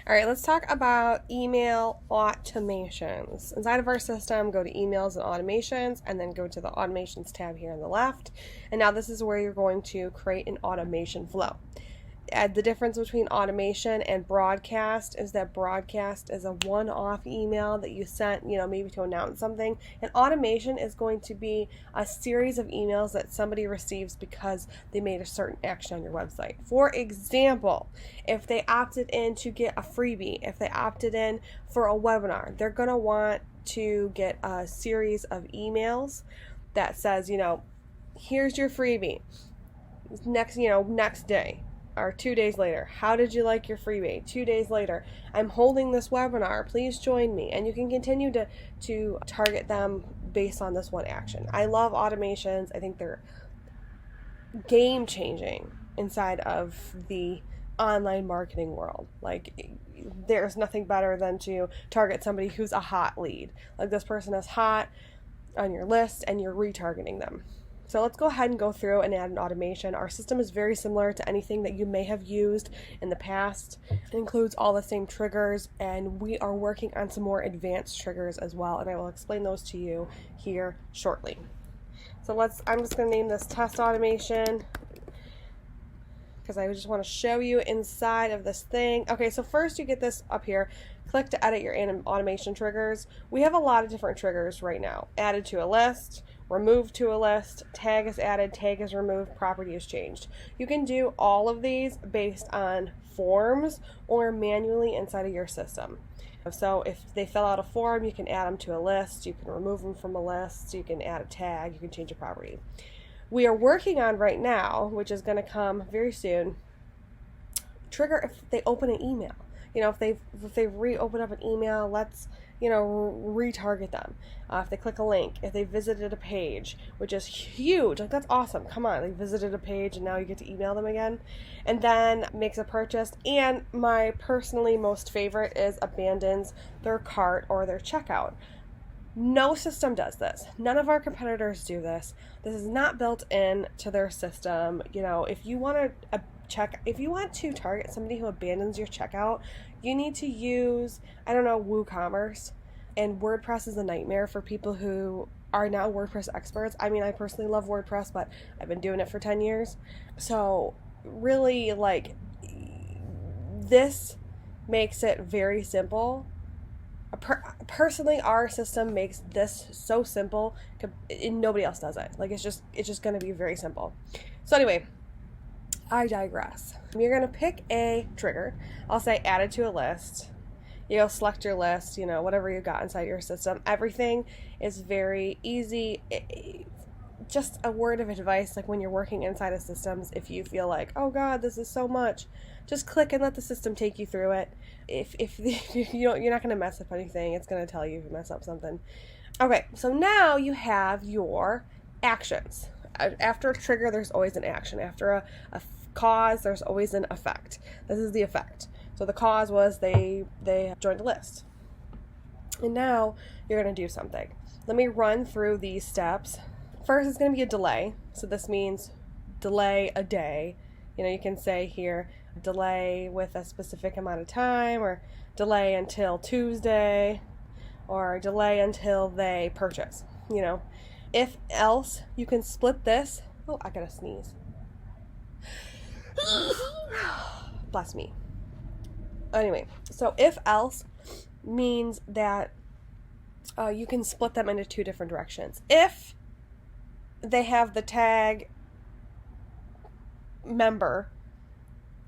All right, let's talk about email automations. Inside of our system, go to emails and automations, and then go to the automations tab here on the left. And now this is where you're going to create an automation flow. The difference between automation and broadcast is that broadcast is a one-off email that you sent, maybe to announce something. And automation is going to be a series of emails that somebody receives because they made a certain action on your website. For example, if they opted in to get a freebie, if they opted in for a webinar, they're going to want to get a series of emails that says, here's your freebie. Next day. Or 2 days later, how did you like your freebie? 2 days later, I'm holding this webinar, please join me. And you can continue to target them based on this one action. I love automations. I think they're game changing inside of the online marketing world. Like, there's nothing better than to target somebody who's a hot lead. Like, this person is hot on your list and you're retargeting them. So let's go ahead and go through and add an automation. Our system is very similar to anything that you may have used in the past. It includes all the same triggers, and we are working on some more advanced triggers as well, and I will explain those to you here shortly. So I'm just going to name this test automation because I just want to show you inside of this thing. Okay, so first you get this up here. Click to edit your automation triggers. We have a lot of different triggers right now. Added to a list, removed to a list, tag is added, tag is removed, property is changed. You can do all of these based on forms or manually inside of your system. So if they fill out a form, you can add them to a list, you can remove them from a list, you can add a tag, you can change a property. We are working on right now, which is going to come very soon, trigger if they open an email. If they reopen up an email, let's retarget them. If they click a link, if they visited a page, which is huge, like that's awesome. Come on, they visited a page and now you get to email them again. And then makes a purchase. And my personally most favorite is abandons their cart or their checkout. No system does this. None of our competitors do this. This is not built in to their system. If you want to target somebody who abandons your checkout, you need to use, WooCommerce. And WordPress is a nightmare for people who are now WordPress experts. I mean, I personally love WordPress, but I've been doing it for 10 years. So really, this makes it very simple. Personally, our system makes this so simple, and nobody else does it. It's just going to be very simple. So anyway, I digress. You're going to pick a trigger. I'll say added to a list. You'll select your list, whatever you got inside your system. Everything is very easy. Just a word of advice, when you're working inside of systems, if you feel like, oh God, this is so much, just click and let the system take you through it. If you're not going to mess up anything, it's going to tell you if you mess up something. Okay, so now you have your actions. After a trigger, there's always an action. After a cause, there's always an effect. This is the effect. So the cause was they joined a list. And now you're going to do something. Let me run through these steps. First, it's going to be a delay. So this means delay a day. You can say here, delay with a specific amount of time, or delay until Tuesday, or delay until they purchase. If else, you can split this. Oh, I gotta sneeze. Bless me. Anyway, so if else means that you can split them into two different directions. If they have the tag member,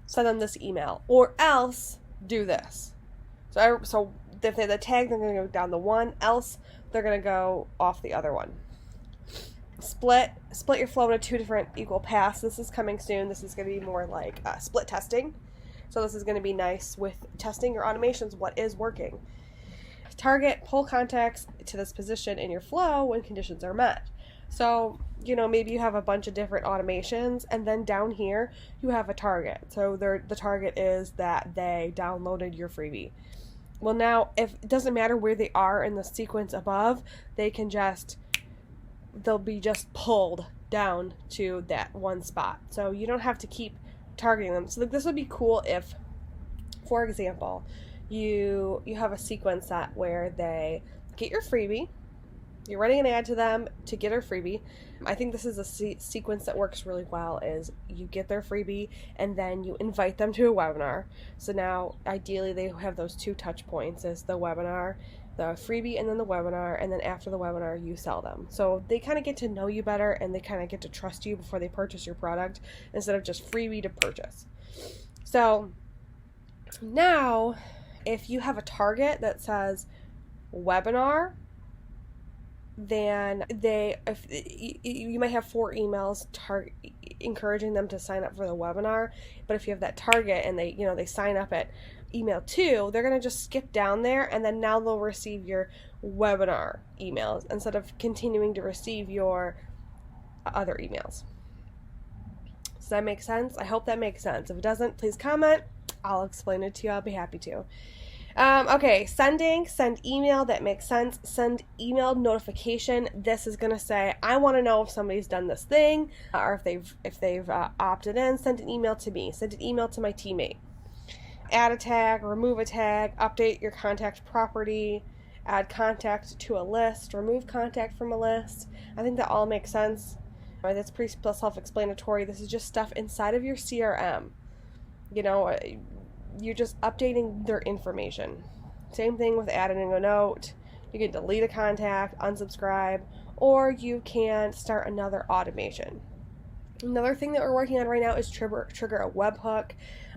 send them this email, or else do this. So if they have the tag, they're going to go down the one, else they're going to go off the other one. Split your flow into two different equal paths. This is coming soon. This is going to be more like split testing. So this is going to be nice with testing your automations, what is working. Target, pull contacts to this position in your flow when conditions are met. So, maybe you have a bunch of different automations, and then down here you have a target. So the target is that they downloaded your freebie. Well, now, if it doesn't matter where they are in the sequence above, they'll be just pulled down to that one spot. So you don't have to keep targeting them. So this would be cool if, for example, you have a sequence set where they get your freebie. You're running an ad to them to get our freebie. I think this is a sequence that works really well, is you get their freebie and then you invite them to a webinar. So now ideally they have those 2 touch points, is the webinar, the freebie, and then the webinar, and then after the webinar you sell them. So they kind of get to know you better and they kind of get to trust you before they purchase your product, instead of just freebie to purchase. So now if you have a target that says webinar, then you might have 4 emails encouraging them to sign up for the webinar. But if you have that target and they sign up at email 2, they're going to just skip down there, and then now they'll receive your webinar emails instead of continuing to receive your other emails. Does that make sense? I hope that makes sense. If it doesn't, please comment. I'll explain it to you. I'll be happy to. Okay, send email. That makes sense. Send email notification. This is going to say, I want to know if somebody's done this thing, or if they've opted in. Send an email to me. Send an email to my teammate. Add a tag, remove a tag, update your contact property, add contact to a list, remove contact from a list. I think that all makes sense. Right, that's pretty self-explanatory. This is just stuff inside of your CRM. You're just updating their information. Same thing with adding a note. You can delete a contact, unsubscribe, or you can start another automation. Another thing that we're working on right now is trigger a webhook.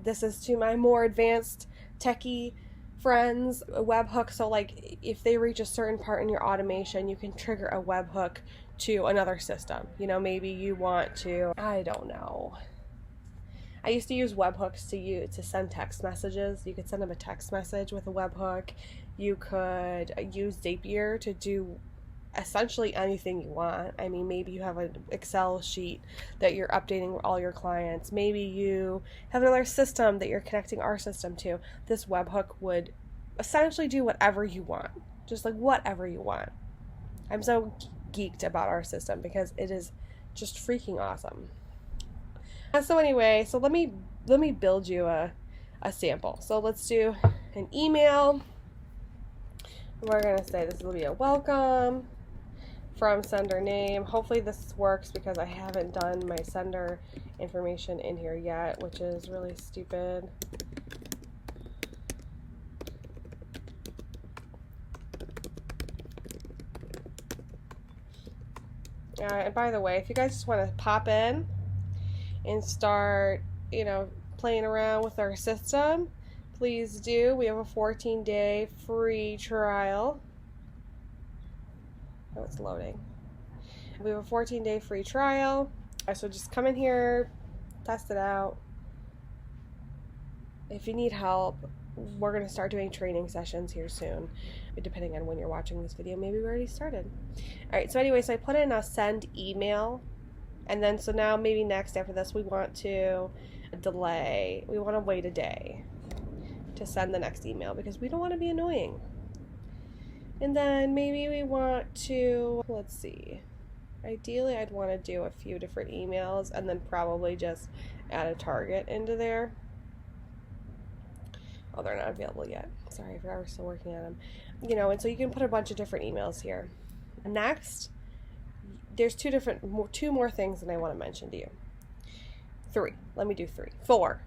This is to my more advanced techie friends, a webhook. So like if they reach a certain part in your automation, you can trigger a webhook to another system. Maybe you want to, I don't know. I used to use webhooks to send text messages. You could send them a text message with a webhook. You could use Zapier to do essentially anything you want. I mean, maybe you have an Excel sheet that you're updating all your clients. Maybe you have another system that you're connecting our system to. This webhook would essentially do whatever you want. Just like whatever you want. I'm so geeked about our system because it is just freaking awesome. So anyway, so let me build you a sample. So let's do an email. We're going to say this will be a welcome from sender name. Hopefully this works because I haven't done my sender information in here yet, which is really stupid. And by the way, if you guys just want to pop in and start, playing around with our system, please do. We have a 14-day free trial. Oh, it's loading. We have a 14-day free trial. So just come in here, test it out. If you need help, we're going to start doing training sessions here soon, depending on when you're watching this video. Maybe we already started. All right, so anyway, so I put in a send email. And then, so now maybe next after this, we want to delay. We want to wait a day to send the next email because we don't want to be annoying. And then maybe we want to, let's see. Ideally, I'd want to do a few different emails and then probably just add a target into there. Oh, they're not available yet. Sorry, I forgot we're still working on them. And so you can put a bunch of different emails here. Next, there's two more things that I want to mention to you. 3. Let me do 3. 4.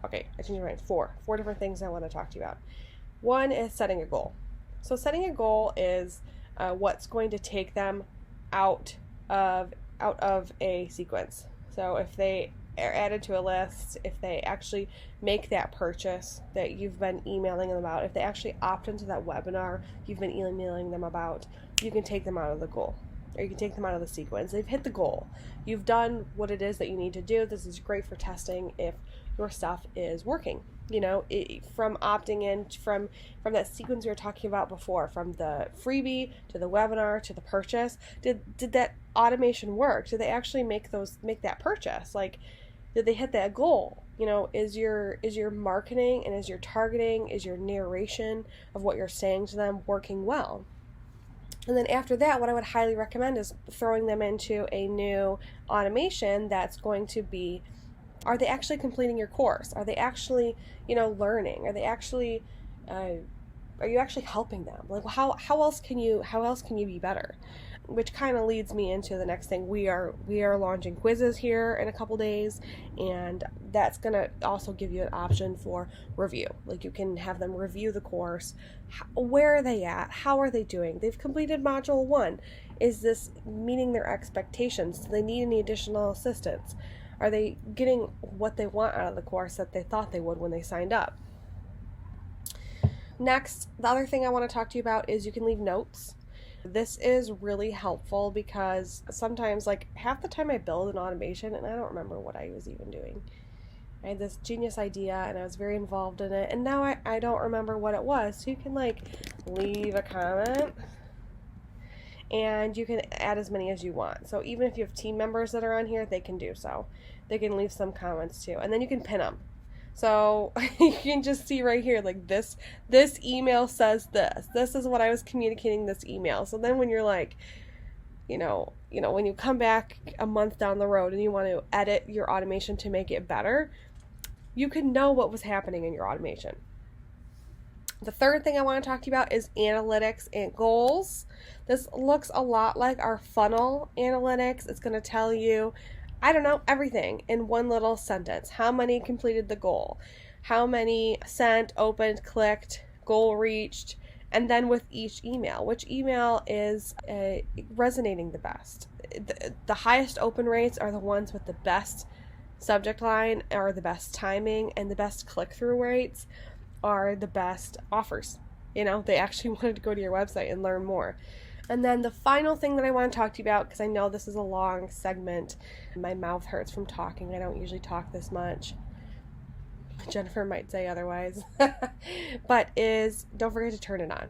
Okay, I changed my mind. 4 different things I want to talk to you about. 1 is setting a goal. So setting a goal is what's going to take them out of a sequence. So if they are added to a list, if they actually make that purchase that you've been emailing them about, if they actually opt into that webinar you've been emailing them about, you can take them out of the goal. Or you can take them out of the sequence. They've hit the goal. You've done what it is that you need to do. This is great for testing if your stuff is working. From opting in from that sequence we were talking about before, from the freebie to the webinar to the purchase. Did that automation work? Did they actually make that purchase? Like, did they hit that goal? Is your marketing and is your targeting, is your narration of what you're saying to them working well? And then after that, what I would highly recommend is throwing them into a new automation that's going to be, are they actually completing your course? Are they actually, learning? Are they actually are you actually helping them? Like, how else can you be better? Which kind of leads me into the next thing. We are launching quizzes here in a couple days, and that's gonna also give you an option for review. Like, you can have them review the course. Where are they at? How are they doing? They've completed module 1. Is this meeting their expectations? Do they need any additional assistance? Are they getting what they want out of the course that they thought they would when they signed up? Next, the other thing I want to talk to you about is you can leave notes. This is really helpful because sometimes, like, half the time I build an automation and I don't remember what I was even doing. I had this genius idea and I was very involved in it, and now I don't remember what it was. So you can, like, leave a comment, and you can add as many as you want. So even if you have team members that are on here, they can do so. They can leave some comments too, and then you can pin them. So you can just see right here, like, this email says this. This is what I was communicating this email. So then when you're like, when you come back a month down the road and you want to edit your automation to make it better, you can know what was happening in your automation. The third thing I want to talk to you about is analytics and goals. This looks a lot like our funnel analytics. It's going to tell you, I don't know, everything in one little sentence. How many completed the goal? How many sent, opened, clicked, goal reached? And then with each email, which email is resonating the best? The highest open rates are the ones with the best subject line, or the best timing, and the best click-through rates are the best offers. They actually wanted to go to your website and learn more. And then the final thing that I want to talk to you about, because I know this is a long segment, my mouth hurts from talking. I don't usually talk this much. Jennifer might say otherwise. But don't forget to turn it on.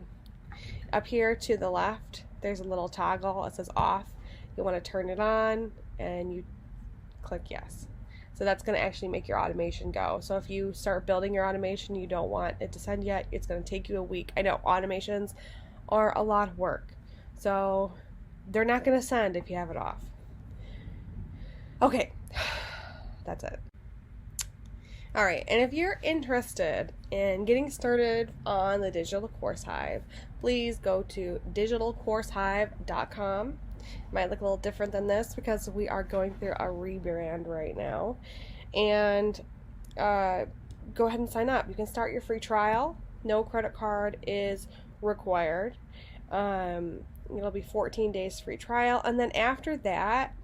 Up here to the left, there's a little toggle. It says off. You want to turn it on, and you click yes. So that's going to actually make your automation go. So if you start building your automation, you don't want it to send yet, it's going to take you a week. I know automations are a lot of work. So they're not going to send if you have it off. Okay, that's it. All right, and if you're interested in getting started on the Digital Course Hive, please go to digitalcoursehive.com. It might look a little different than this because we are going through a rebrand right now. And go ahead and sign up. You can start your free trial. No credit card is required. It'll be 14 days free trial, and then after that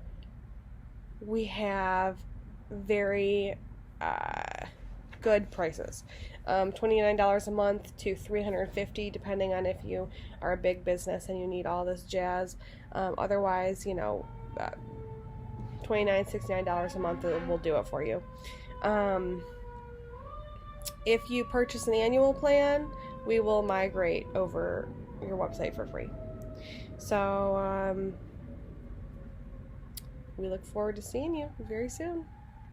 we have very good prices. $29 a month to $350, depending on if you are a big business and you need all this jazz. Otherwise, $29, $69 a month will do it for you. If you purchase an annual plan, we will migrate over your website for free. So we look forward to seeing you very soon.